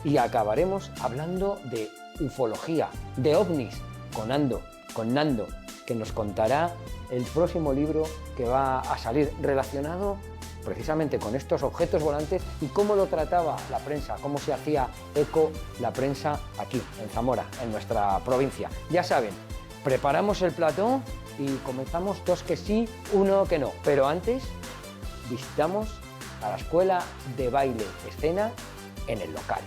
y acabaremos hablando de ufología, de ovnis, con Nando, que nos contará el próximo libro que va a salir relacionado precisamente con estos objetos volantes y cómo lo trataba la prensa, cómo se hacía eco la prensa aquí, en Zamora, en nuestra provincia. Ya saben, preparamos el plató y comenzamos, dos que sí, uno que no. Pero antes, visitamos a la Escuela de Baile Escena en el local.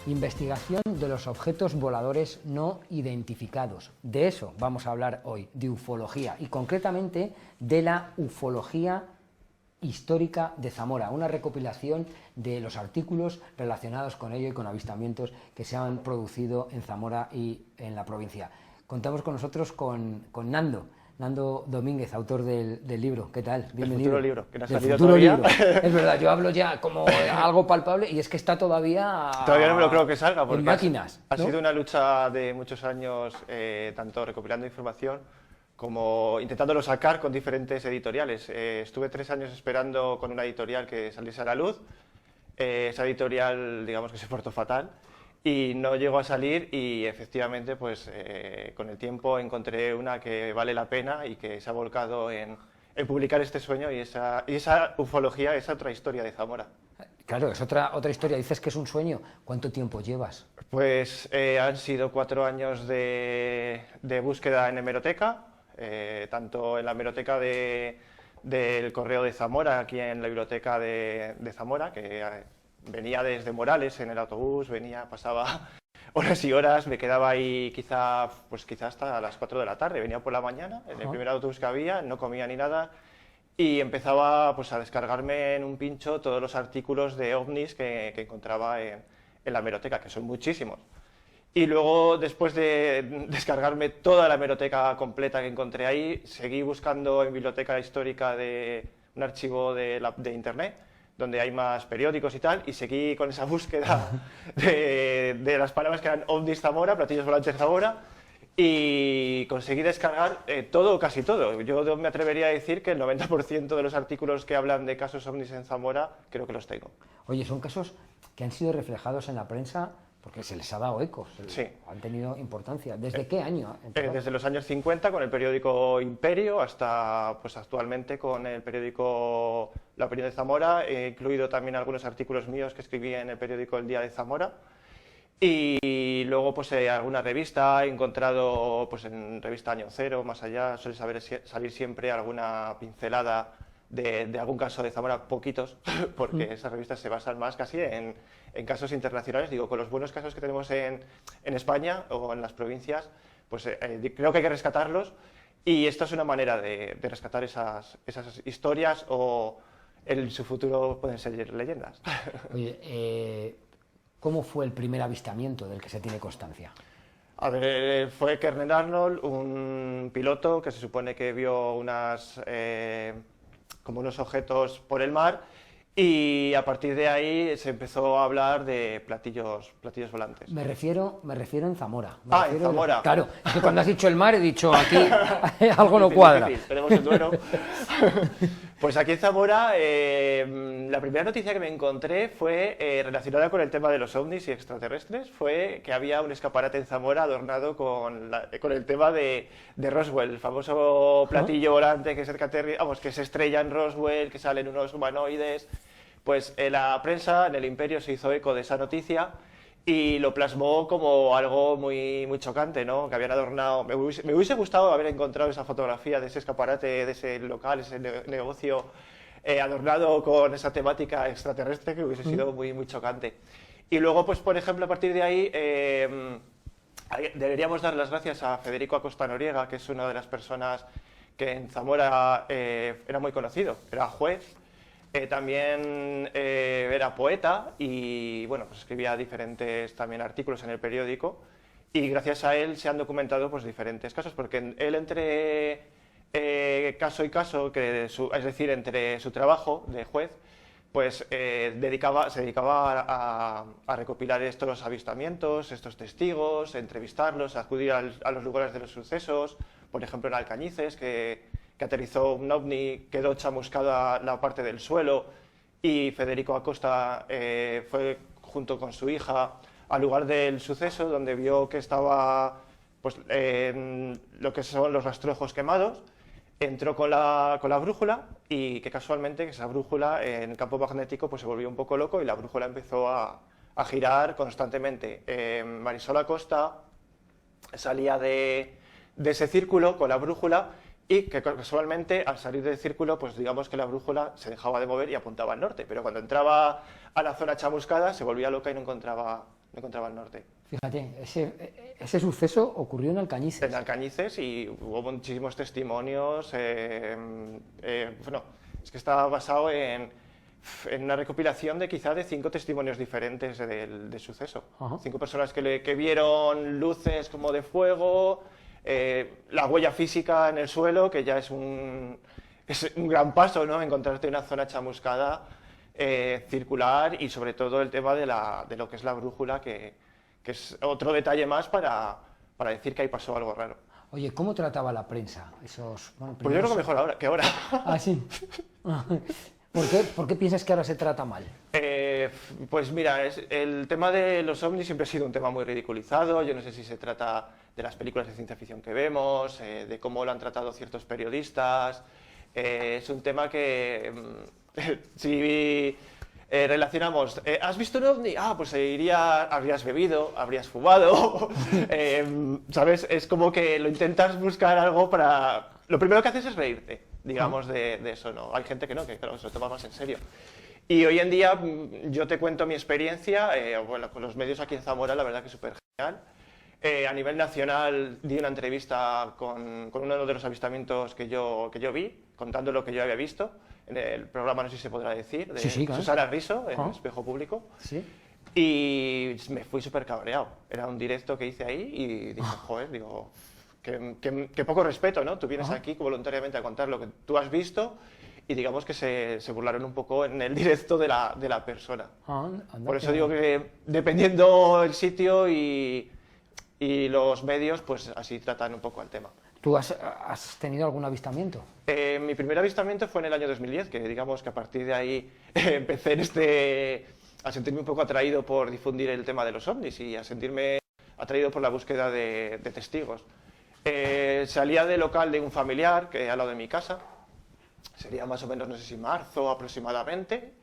Investigación de los objetos voladores no identificados. De eso vamos a hablar hoy, de ufología y concretamente de la ufología histórica de Zamora, una recopilación de los artículos relacionados con ello y con avistamientos que se han producido en Zamora y en la provincia. Contamos con nosotros con Nando Domínguez, autor del libro. ¿Qué tal? Bienvenido. El futuro libro, que no ha Del salido futuro todavía. libro. Es verdad, yo hablo ya como algo palpable y es que está todavía... Todavía no me lo creo que salga, porque en máquinas, ha ¿no? sido una lucha de muchos años, tanto recopilando información como intentándolo sacar con diferentes editoriales. Estuve 3 años esperando con una editorial que saliese a la luz. Esa editorial, digamos que se portó fatal y no llegó a salir, y efectivamente pues con el tiempo encontré una que vale la pena y que se ha volcado en publicar este sueño y esa ufología, esa otra historia de Zamora. Claro, es otra historia. Dices que es un sueño. ¿Cuánto tiempo llevas? Pues han sido 4 años de búsqueda en hemeroteca, tanto en la hemeroteca del Correo de Zamora, aquí en la biblioteca de Zamora, que venía desde Morales en el autobús, pasaba horas y horas, me quedaba ahí quizá hasta las 4 de la tarde, venía por la mañana, en el primer autobús que había, no comía ni nada, y empezaba pues a descargarme en un pincho todos los artículos de ovnis que encontraba en la hemeroteca, que son muchísimos. Y luego, después de descargarme toda la hemeroteca completa que encontré ahí, seguí buscando en biblioteca histórica de un archivo de internet, donde hay más periódicos y tal, y seguí con esa búsqueda de las palabras que eran ovnis Zamora, platillos volantes Zamora, y conseguí descargar todo o casi todo. Yo me atrevería a decir que el 90% de los artículos que hablan de casos ovnis en Zamora creo que los tengo. Oye, son casos que han sido reflejados en la prensa porque se les ha dado eco, Sí. Han tenido importancia. ¿Desde qué año? Desde los años 50 con el periódico Imperio hasta pues actualmente con el periódico La Opinión de Zamora. He incluido también algunos artículos míos que escribí en el periódico El Día de Zamora. Y luego pues alguna revista, he encontrado pues en revista Año Cero, Más Allá, suele salir siempre alguna pincelada de algún caso de Zamora, poquitos, porque esas revistas se basan más casi en casos internacionales. Digo, con los buenos casos que tenemos en España o en las provincias, pues creo que hay que rescatarlos, y esta es una manera de rescatar esas historias, o en su futuro pueden ser leyendas. Oye, ¿cómo fue el primer avistamiento del que se tiene constancia? A ver, fue Kernel Arnold, un piloto que se supone que vio como unos objetos por el mar, y a partir de ahí se empezó a hablar de platillos volantes. Me refiero en Zamora. En Zamora. Claro, es que cuando has dicho el mar he dicho aquí algo no cuadra. Difícil. Tenemos el Duero. Pues aquí en Zamora, la primera noticia que me encontré fue relacionada con el tema de los ovnis y extraterrestres. Fue que había un escaparate en Zamora adornado con el tema de Roswell, el famoso platillo volante que se estrella en Roswell, que salen unos humanoides. Pues la prensa en el Imperio se hizo eco de esa noticia y lo plasmó como algo muy, muy chocante, ¿no? Que habían adornado. Me hubiese gustado haber encontrado esa fotografía de ese escaparate, de ese local, ese negocio adornado con esa temática extraterrestre, que hubiese sido muy, muy chocante. Y luego, pues por ejemplo, a partir de ahí deberíamos dar las gracias a Federico Acosta Noriega, que es una de las personas que en Zamora era muy conocido, era juez. También era poeta y bueno, pues escribía diferentes también artículos en el periódico, y gracias a él se han documentado pues diferentes casos, porque él entre caso y caso, es decir, entre su trabajo de juez, pues se dedicaba a recopilar estos avistamientos, estos testigos, entrevistarlos, acudir a los lugares de los sucesos. Por ejemplo, en Alcañices, que aterrizó un ovni, quedó chamuscada la parte del suelo, y Federico Acosta fue junto con su hija al lugar del suceso, donde vio que estaba pues, lo que son los rastrojos quemados. Entró con la brújula, y que casualmente esa brújula en el campo magnético pues se volvió un poco loco y la brújula empezó a girar constantemente. Marisol Acosta salía de ese círculo con la brújula, y que casualmente al salir del círculo pues digamos que la brújula se dejaba de mover y apuntaba al norte, pero cuando entraba a la zona chamuscada se volvía loca y no encontraba el norte. Fíjate, ese suceso ocurrió en Alcañices. En Alcañices, y hubo muchísimos testimonios. Bueno, es que estaba basado en una recopilación de quizá de 5 testimonios diferentes del suceso. 5 personas que vieron luces como de fuego, la huella física en el suelo, que ya es un gran paso, ¿no? Encontrarte una zona chamuscada circular, y sobre todo el tema de lo que es la brújula, que es otro detalle más para decir que ahí pasó algo raro. Oye, ¿cómo trataba la prensa esos...? Bueno, pues yo creo que mejor ahora que ahora. Ah, sí. ¿Por qué piensas que ahora se trata mal? Pues mira, el tema de los ovnis siempre ha sido un tema muy ridiculizado. Yo no sé si se trata de las películas de ciencia ficción que vemos, de cómo lo han tratado ciertos periodistas. Es un tema que si relacionamos, ¿has visto un ovni? Ah, pues habrías bebido, habrías fumado, ¿sabes? Es como que lo intentas buscar algo para... Lo primero que haces es reírte, digamos, de eso, ¿no? Hay gente que no, que claro, se lo toma más en serio. Y hoy en día yo te cuento mi experiencia, bueno, con los medios aquí en Zamora, la verdad que es súper genial. A nivel nacional di una entrevista con uno de los avistamientos que yo vi, contando lo que yo había visto, en el programa, no sé si se podrá decir, de sí, claro. Susana Riso, en Espejo Público. Sí. Y me fui súper cabreado. Era un directo que hice ahí y dije, joder, digo, qué poco respeto, ¿no? Tú vienes aquí voluntariamente a contar lo que tú has visto, y digamos que se burlaron un poco en el directo de la persona. Por eso digo que dependiendo el sitio y los medios, pues así tratan un poco el tema. ¿Tú has tenido algún avistamiento? Mi primer avistamiento fue en el año 2010, que digamos que a partir de ahí empecé a sentirme un poco atraído por difundir el tema de los ovnis y a sentirme atraído por la búsqueda de testigos. Salía del local de un familiar que al lado de mi casa, sería más o menos, no sé si marzo aproximadamente,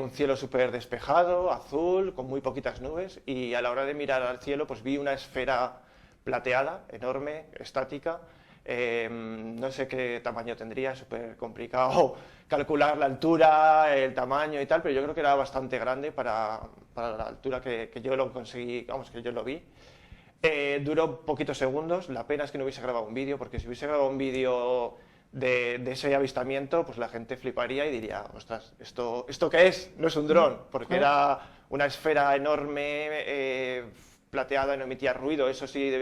un cielo súper despejado, azul, con muy poquitas nubes, y a la hora de mirar al cielo pues vi una esfera plateada, enorme, estática. No sé qué tamaño tendría, es súper complicado calcular la altura, el tamaño y tal, pero yo creo que era bastante grande para la altura que yo lo conseguí, vamos, que yo lo vi. Duró poquitos segundos, la pena es que no hubiese grabado un vídeo, porque si hubiese grabado un vídeo de ese avistamiento, pues la gente fliparía y diría, ostras, ¿esto qué es? No es un dron, porque era una esfera enorme, plateada, no emitía ruido. Eso sí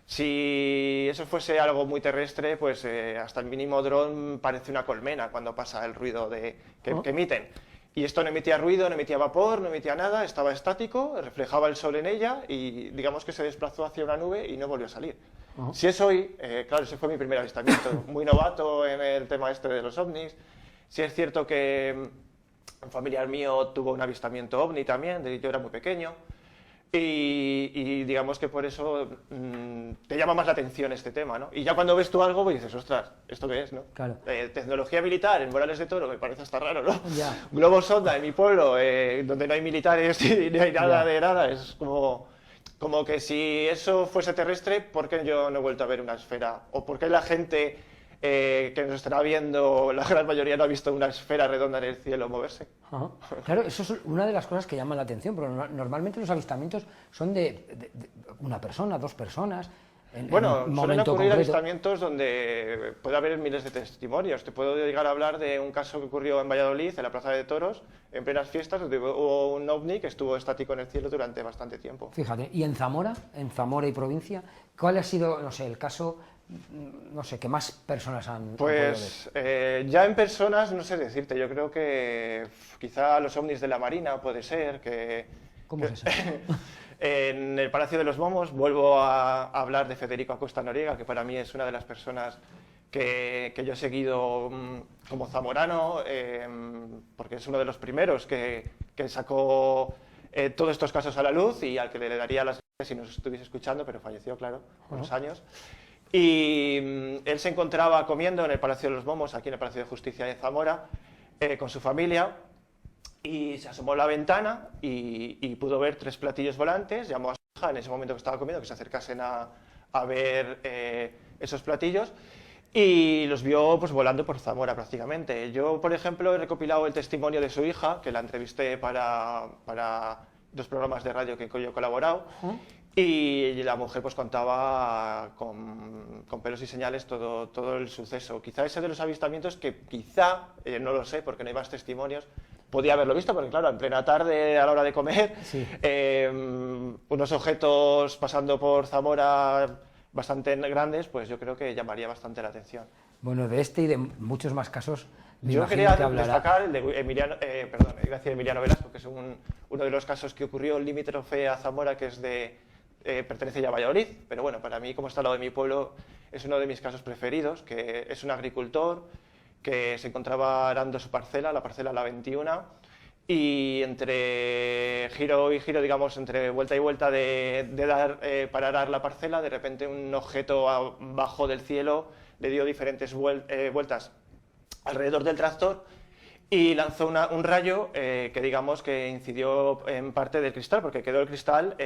si eso fuese algo muy terrestre, pues hasta el mínimo dron parece una colmena cuando pasa el ruido que emiten. Y esto no emitía ruido, no emitía vapor, no emitía nada, estaba estático, reflejaba el sol en ella y digamos que se desplazó hacia una nube y no volvió a salir. Si es hoy, claro, ese fue mi primer avistamiento, muy novato en el tema este de los ovnis. Sí es cierto que un familiar mío tuvo un avistamiento ovni también, yo era muy pequeño. Y digamos que por eso te llama más la atención este tema, ¿no? Y ya cuando ves tú algo, pues dices, ostras, ¿esto qué es, no? Claro. Tecnología militar en Morales de Toro, me parece hasta raro, ¿no? Ya. Globo sonda en mi pueblo, donde no hay militares ni hay nada de nada, es como que si eso fuese terrestre, ¿por qué yo no he vuelto a ver una esfera? ¿O por qué la gente que nos estará viendo, la gran mayoría no ha visto una esfera redonda en el cielo moverse? Claro, eso es una de las cosas que llaman la atención, porque normalmente los avistamientos son de una persona, 2 personas. Bueno, un suelen momento ocurrir concreto. avistamientos donde puede haber miles de testimonios. Te puedo llegar a hablar de un caso que ocurrió en Valladolid, en la Plaza de Toros, en plenas fiestas, donde hubo un ovni que estuvo estático en el cielo durante bastante tiempo. Fíjate, y en Zamora y provincia, ¿cuál ha sido, no sé, el caso, no sé, que más personas han podido ver? Pues ya en personas, no sé decirte, yo creo que quizá los ovnis de la Marina puede ser, ¿Cómo es eso? En el Palacio de los Momos vuelvo a hablar de Federico Acosta Noriega, que para mí es una de las personas que yo he seguido como zamorano, porque es uno de los primeros que sacó todos estos casos a la luz y al que le daría las gracias si nos estuviese escuchando, pero falleció, claro, con los años. Y él se encontraba comiendo en el Palacio de los Momos, aquí en el Palacio de Justicia de Zamora, con su familia, y se asomó a la ventana y pudo ver 3 platillos volantes. Llamó a su hija en ese momento que estaba comiendo que se acercasen a ver esos platillos y los vio pues volando por Zamora prácticamente. Yo, por ejemplo, he recopilado el testimonio de su hija, que la entrevisté para 2 programas de radio que yo he colaborado. Y la mujer pues contaba con pelos y señales todo el suceso. Quizá ese de los avistamientos que quizá, no lo sé porque no hay más testimonios, podía haberlo visto, porque claro, en plena tarde a la hora de comer, Sí. Unos objetos pasando por Zamora bastante grandes, pues yo creo que llamaría bastante la atención. Bueno, de este y de muchos más casos, me Yo imagino quería que hablará. destacar el de Emiliano Velasco, que es uno de los casos que ocurrió limítrofe a Zamora, que es pertenece ya a Valladolid, pero bueno, para mí, como está al lado de mi pueblo, es uno de mis casos preferidos, que es un agricultor que se encontraba arando su parcela, la parcela La 21, y entre giro y giro, digamos, entre vuelta y vuelta para arar la parcela, de repente un objeto abajo del cielo le dio diferentes vueltas alrededor del tractor y lanzó un rayo que digamos que incidió en parte del cristal, porque quedó el cristal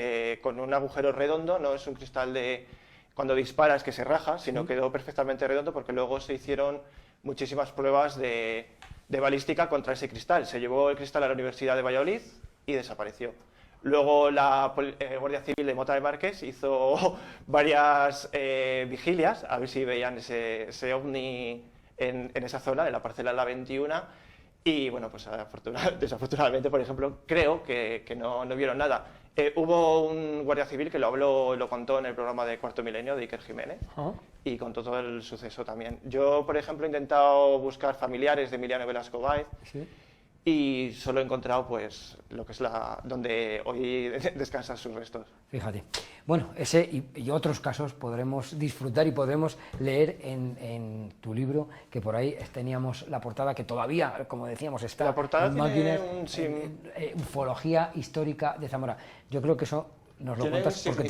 con un agujero redondo, no es un cristal de cuando disparas que se raja, sino quedó perfectamente redondo porque luego se hicieron muchísimas pruebas de balística contra ese cristal. Se llevó el cristal a la Universidad de Valladolid y desapareció. Luego la Guardia Civil de Mota de Márquez hizo varias vigilias a ver si veían ese ovni en esa zona, en la parcela La 21, y bueno, pues desafortunadamente, por ejemplo, creo que no vieron nada. Hubo un guardia civil que lo contó en el programa de Cuarto Milenio de Iker Jiménez y contó todo el suceso también. Yo, por ejemplo, he intentado buscar familiares de Emiliano Velasco Báez. ¿Sí? Y solo he encontrado pues lo que es donde hoy descansan sus restos. Fíjate. Bueno, ese y otros casos podremos disfrutar y podremos leer en tu libro, que por ahí teníamos la portada que todavía, como decíamos, está la portada en tiene ufología histórica de Zamora. Yo creo que eso nos lo cuentas porque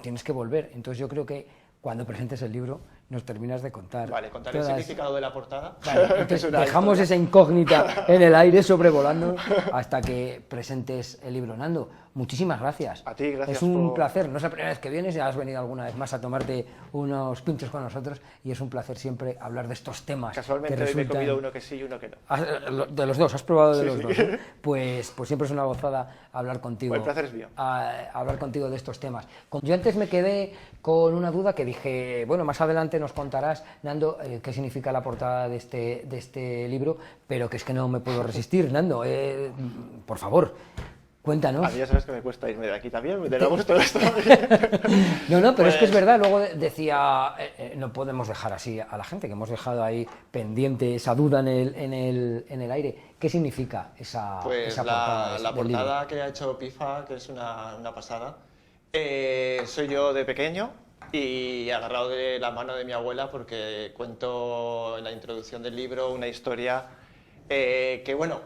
tienes que volver. Entonces yo creo que cuando presentes el libro nos terminas de contar. Vale, contaré el significado de la portada. Vale, entonces dejamos esa incógnita en el aire sobrevolando hasta que presentes el libro. Nando, muchísimas gracias. A ti, gracias. Es un placer, no es la primera vez que vienes, ya has venido alguna vez más a tomarte unos pinchos con nosotros y es un placer siempre hablar de estos temas. Casualmente hoy me he comido uno que sí y uno que no. De los dos, has probado de los dos. ¿No? Pues siempre es una gozada hablar contigo. El placer es mío. Hablar contigo de estos temas. Yo antes me quedé con una duda que dije, bueno, más adelante nos contarás, Nando, qué significa la portada de este libro, pero que es que no me puedo resistir, Nando, por favor, cuéntanos. A mí ya sabes que me cuesta irme de aquí también, me da gusto esto. No, pero es que es verdad, luego decía, no podemos dejar así a la gente, que hemos dejado ahí pendiente esa duda en el aire. ¿Qué significa esa portada? La portada que ha hecho Pifa, que es una pasada, soy yo de pequeño, y agarrado de la mano de mi abuela porque cuento en la introducción del libro una historia que, bueno,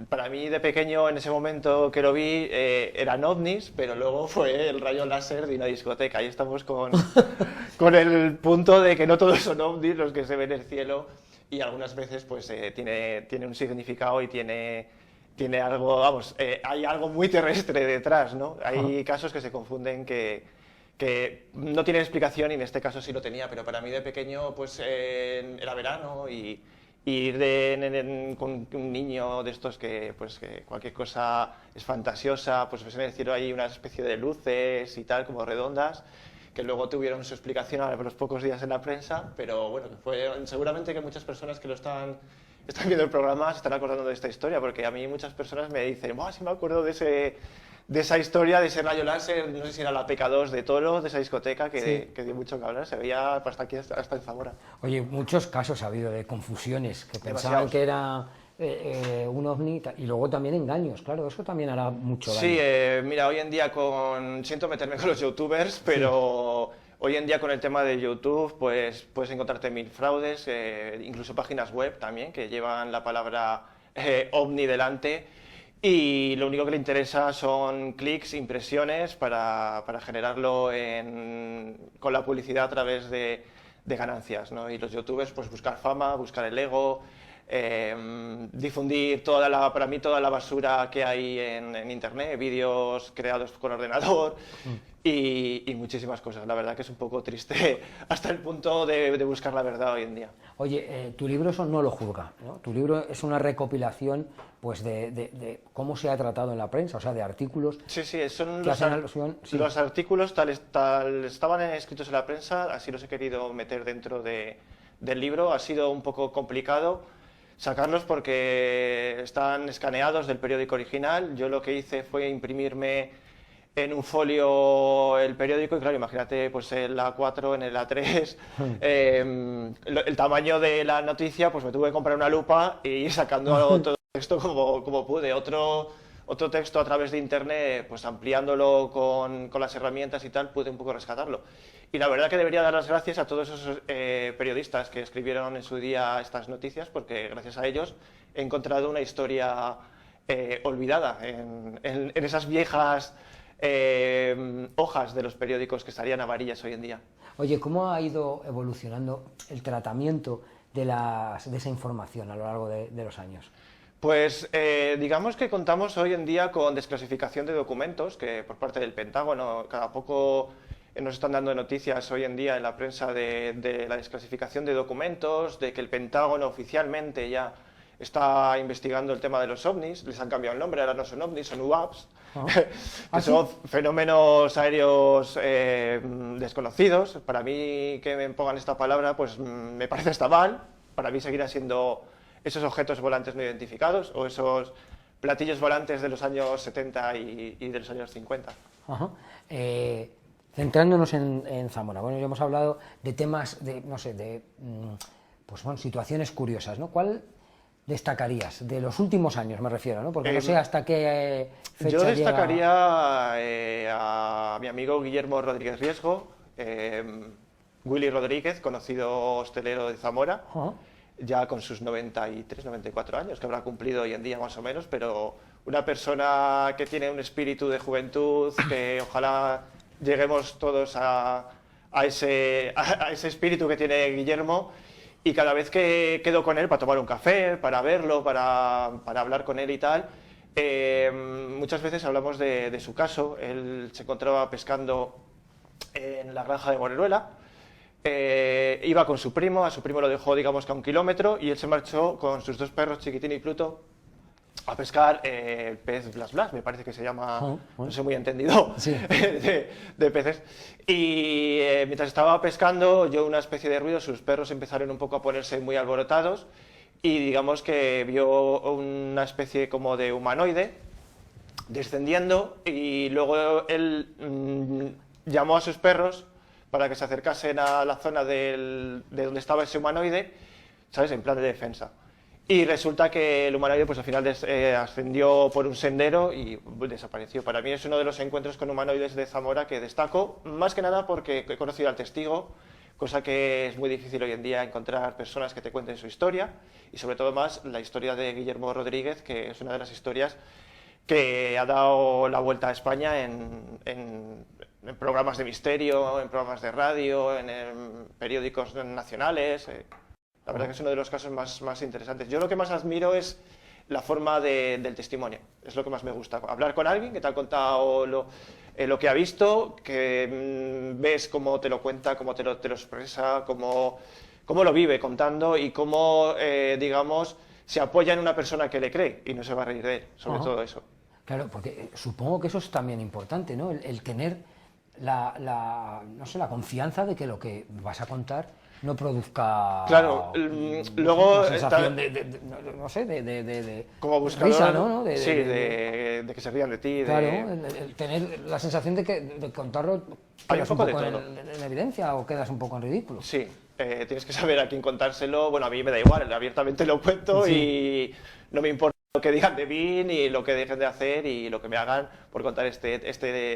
para mí de pequeño en ese momento que lo vi eran ovnis, pero luego fue el rayo láser de una discoteca. Ahí estamos con el punto de que no todos son ovnis los que se ven en el cielo y algunas veces pues tiene un significado y tiene algo, vamos, hay algo muy terrestre detrás, ¿no? Hay casos que se confunden que no tienen explicación y en este caso sí lo tenía, pero para mí de pequeño pues era verano y ir con un niño de estos que cualquier cosa es fantasiosa, pues en el cielo hay una especie de luces y tal, como redondas, que luego tuvieron su explicación a los pocos días en la prensa, pero bueno, seguramente que muchas personas que están viendo el programa se están acordando de esta historia, porque a mí muchas personas me dicen, sí me acuerdo de esa historia, de ese rayo láser, no sé si era la PK2 de Toro, de esa discoteca que dio mucho que hablar, se veía hasta aquí, hasta en Zamora. Oye, muchos casos ha habido de confusiones, que pensaban que era un ovni, y luego también engaños, claro, eso también hará mucho daño. Sí, mira, hoy en día siento meterme con los youtubers, pero hoy en día con el tema de YouTube pues puedes encontrarte mil fraudes, incluso páginas web también que llevan la palabra ovni delante, y lo único que le interesa son clics, impresiones para generarlo con la publicidad a través de ganancias, ¿no? Y los youtubers pues buscar fama, buscar el ego, difundir para mí toda la basura que hay en internet, vídeos creados con ordenador y muchísimas cosas. La verdad que es un poco triste hasta el punto de buscar la verdad hoy en día. Oye, tu libro eso no lo juzga, ¿no? Tu libro es una recopilación pues de cómo se ha tratado en la prensa, o sea, de artículos. Sí, son los los artículos tal estaban escritos en la prensa, así los he querido meter dentro del libro. Ha sido un poco complicado sacarlos porque están escaneados del periódico original. Yo lo que hice fue imprimirme en un folio el periódico y claro, imagínate pues en la A4, en el A3, el tamaño de la noticia, pues me tuve que comprar una lupa y ir sacando todo el texto como pude. Otro texto a través de internet, pues ampliándolo con las herramientas y tal, pude un poco rescatarlo. Y la verdad que debería dar las gracias a todos esos periodistas que escribieron en su día estas noticias, porque gracias a ellos he encontrado una historia olvidada en esas viejas hojas de los periódicos que estarían amarillas hoy en día. Oye, ¿cómo ha ido evolucionando el tratamiento de esa información a lo largo de los años? Pues digamos que contamos hoy en día con desclasificación de documentos, que por parte del Pentágono cada poco nos están dando noticias hoy en día en la prensa de la desclasificación de documentos, de que el Pentágono oficialmente ya está investigando el tema de los ovnis. Les han cambiado el nombre, ahora no son ovnis, son UAPs, que son fenómenos aéreos desconocidos. Para mí que me pongan esta palabra pues me parece hasta mal. Para mí seguirá siendo esos objetos volantes no identificados o esos platillos volantes de los años 70 y de los años 50. Centrándonos en Zamora, bueno, ya hemos hablado de temas, pues bueno, situaciones curiosas, ¿no? ¿Cuál destacarías? De los últimos años me refiero, ¿no? Porque no sé hasta qué fecha yo destacaría llega... a mi amigo Guillermo Rodríguez Riesgo, Willy Rodríguez, conocido hostelero de Zamora, ya con sus 93, 94 años, que habrá cumplido hoy en día más o menos, pero una persona que tiene un espíritu de juventud, que ojalá lleguemos todos a ese espíritu que tiene Guillermo, y cada vez que quedo con él para tomar un café, para verlo, para hablar con él y tal, muchas veces hablamos de su caso. Él se encontraba pescando en la granja de Moreruela, iba con su primo, a su primo lo dejó digamos que a 1 kilómetro y él se marchó con sus 2 perros, Chiquitín y Pluto, a pescar el pez Blas Blas, me parece que se llama, no sé muy entendido, sí. de peces. Y mientras estaba pescando, oyó una especie de ruido, sus perros empezaron un poco a ponerse muy alborotados y digamos que vio una especie como de humanoide descendiendo y luego él llamó a sus perros para que se acercasen a la zona de donde estaba ese humanoide, ¿sabes?, en plan de defensa. Y resulta que el humanoide pues al final ascendió por un sendero y desapareció. Para mí es uno de los encuentros con humanoides de Zamora que destaco, más que nada porque he conocido al testigo, cosa que es muy difícil hoy en día encontrar personas que te cuenten su historia, y sobre todo más la historia de Guillermo Rodríguez, que es una de las historias que ha dado la vuelta a España en programas de misterio, en programas de radio, en periódicos nacionales. La verdad que es uno de los casos más interesantes. Yo lo que más admiro es la forma del testimonio, es lo que más me gusta. Hablar con alguien que te ha contado lo que ha visto, que ves cómo te lo cuenta, cómo te lo expresa, cómo lo vive contando y cómo, digamos, se apoya en una persona que le cree y no se va a reír de él, sobre todo eso. Claro, porque supongo que eso es también importante, ¿no? El tener no sé, la confianza de que lo que vas a contar no produzca, Claro, luego una sensación está, no sé, de como buscador, risa, ¿no? sí, de que se rían de ti. Claro, el tener la sensación de contarlo, Hay quedas un poco de poco todo. en evidencia o quedas un poco en ridículo. Sí, tienes que saber a quién contárselo. Bueno, a mí me da igual, abiertamente lo cuento Sí. y no me importa lo que digan de mí ni lo que dejen de hacer y lo que me hagan por contar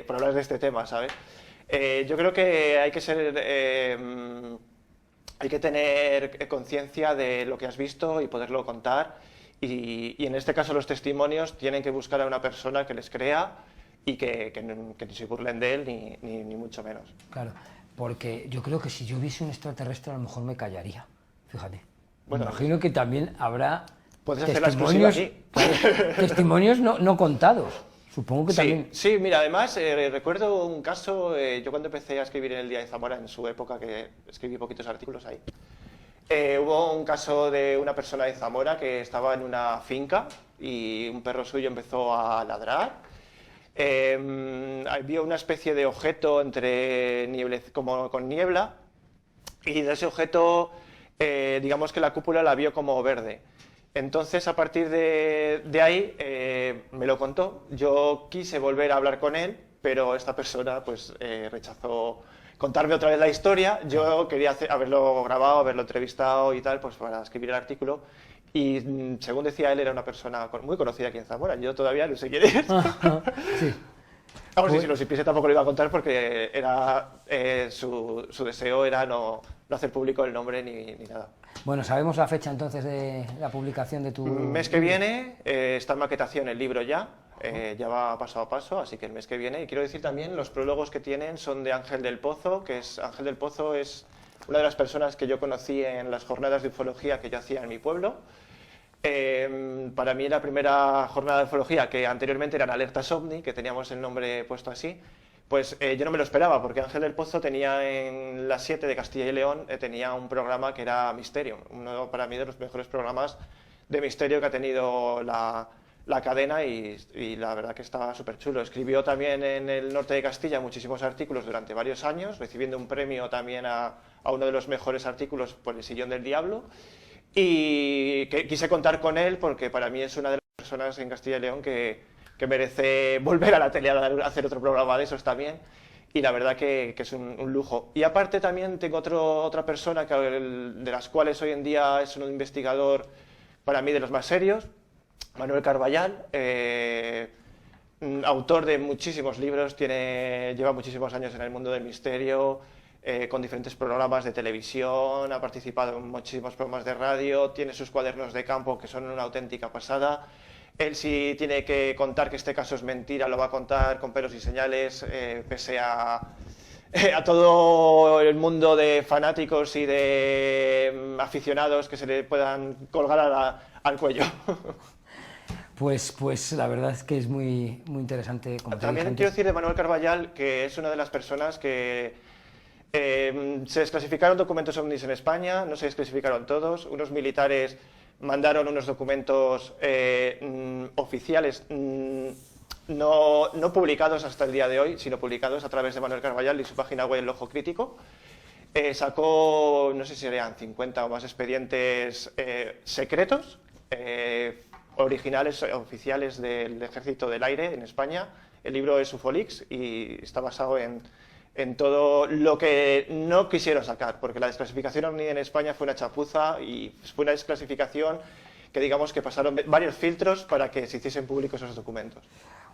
por hablar de este tema, ¿sabes? Yo creo que hay que hay que tener conciencia de lo que has visto y poderlo contar. Y en este caso los testimonios tienen que buscar a una persona que les crea y que no se burlen de él ni mucho menos. Claro, porque yo creo que si yo viese un extraterrestre a lo mejor me callaría, fíjate. Bueno, Me imagino que también habrá puedes hacer la exclusiva aquí. claro, testimonios no contados. Supongo que Sí, también... sí, mira, además recuerdo un caso, yo cuando empecé a escribir en el Día de Zamora, en su época que escribí poquitos artículos ahí, hubo un caso de una persona de Zamora que estaba en una finca y un perro suyo empezó a ladrar. Había una especie de objeto como con niebla y de ese objeto, digamos que la cúpula la vio como verde. Entonces, a partir de ahí, me lo contó. Yo quise volver a hablar con él, pero esta persona pues, rechazó contarme otra vez la historia. Yo quería haberlo grabado, haberlo entrevistado y tal, pues para escribir el artículo. Y según decía él, era una persona muy conocida aquí en Zamora. Yo todavía no sé quién es. Sí. Vamos, y si lo supiese tampoco lo iba a contar porque era, su deseo era no hacer público el nombre ni nada. Bueno, ¿sabemos la fecha entonces de la publicación de tu...? Mes que viene está en maquetación el libro ya va paso a paso, así que el mes que viene. Y quiero decir también, los prólogos que tienen son de Ángel del Pozo, Ángel del Pozo es una de las personas que yo conocí en las jornadas de ufología que yo hacía en mi pueblo. Para mí la primera jornada de ufología, que anteriormente eran Alertas OVNI, que teníamos el nombre puesto así, pues yo no me lo esperaba, porque Ángel del Pozo tenía en las 7 de Castilla y León, tenía un programa que era Misterio, uno para mí de los mejores programas de misterio que ha tenido la cadena y la verdad que estaba súper chulo. Escribió también en el norte de Castilla muchísimos artículos durante varios años, recibiendo un premio también a uno de los mejores artículos por El Sillón del Diablo. Y quise contar con él porque para mí es una de las personas en Castilla y León que merece volver a la tele a hacer otro programa de esos también. Y la verdad que es un lujo. Y aparte también tengo otra persona de las cuales hoy en día es un investigador para mí de los más serios, Manuel Carballal, autor de muchísimos libros, lleva muchísimos años en el mundo del misterio, con diferentes programas de televisión, ha participado en muchísimos programas de radio, tiene sus cuadernos de campo que son una auténtica pasada. Él si tiene que contar que este caso es mentira, lo va a contar con pelos y señales, pese a todo el mundo de fanáticos y de aficionados que se le puedan colgar al cuello. Pues la verdad es que es muy interesante. También quiero decir de Manuel Carballal que es una de las personas que se desclasificaron documentos ovnis en España, no se desclasificaron todos, unos militares mandaron unos documentos oficiales no publicados hasta el día de hoy, sino publicados a través de Manuel Carballal y su página web El Ojo Crítico. Sacó, no sé si serían 50 o más expedientes secretos, originales, oficiales del Ejército del Aire en España. El libro es Ufolix y está basado en todo lo que no quisieron sacar, porque la desclasificación OVNI en España fue una chapuza y fue una desclasificación que digamos que pasaron varios filtros para que se hiciesen públicos esos documentos.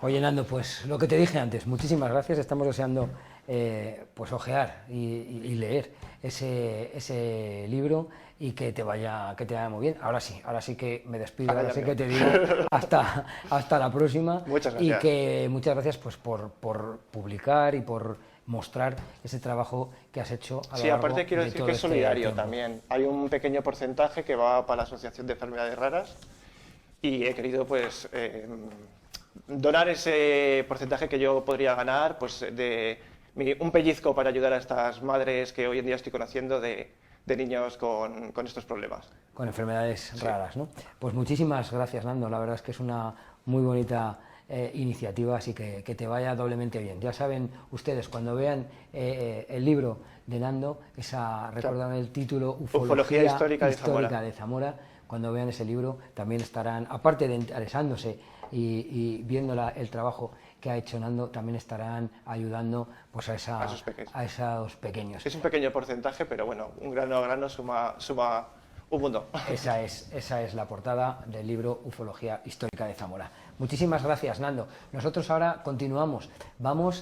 Oye, Nando, pues lo que te dije antes, muchísimas gracias, estamos deseando pues ojear y leer ese libro y que te vaya muy bien. Ahora sí que me despido, ahora sí que te digo hasta la próxima. Muchas gracias. Y que muchas gracias pues por publicar y por mostrar ese trabajo que has hecho a lo largo de todo este tiempo. Sí, aparte quiero decir que es solidario también. Hay un pequeño porcentaje que va para la Asociación de Enfermedades Raras y he querido pues donar ese porcentaje que yo podría ganar, pues un pellizco para ayudar a estas madres que hoy en día estoy conociendo de niños con estos problemas. Con enfermedades raras, ¿no? Pues muchísimas gracias, Nando. La verdad es que es una muy bonita iniciativas y que te vaya doblemente bien. Ya saben ustedes, cuando vean el libro de Nando, recuerdan el título, Ufología Histórica de Zamora. Cuando vean ese libro también estarán, aparte de interesándose y viendo el trabajo que ha hecho Nando, también estarán ayudando pues, a esos pequeños. Es un pequeño porcentaje, pero bueno, un grano a grano suma un mundo. Esa es la portada del libro Ufología Histórica de Zamora. Muchísimas gracias, Nando. Nosotros ahora continuamos. Vamos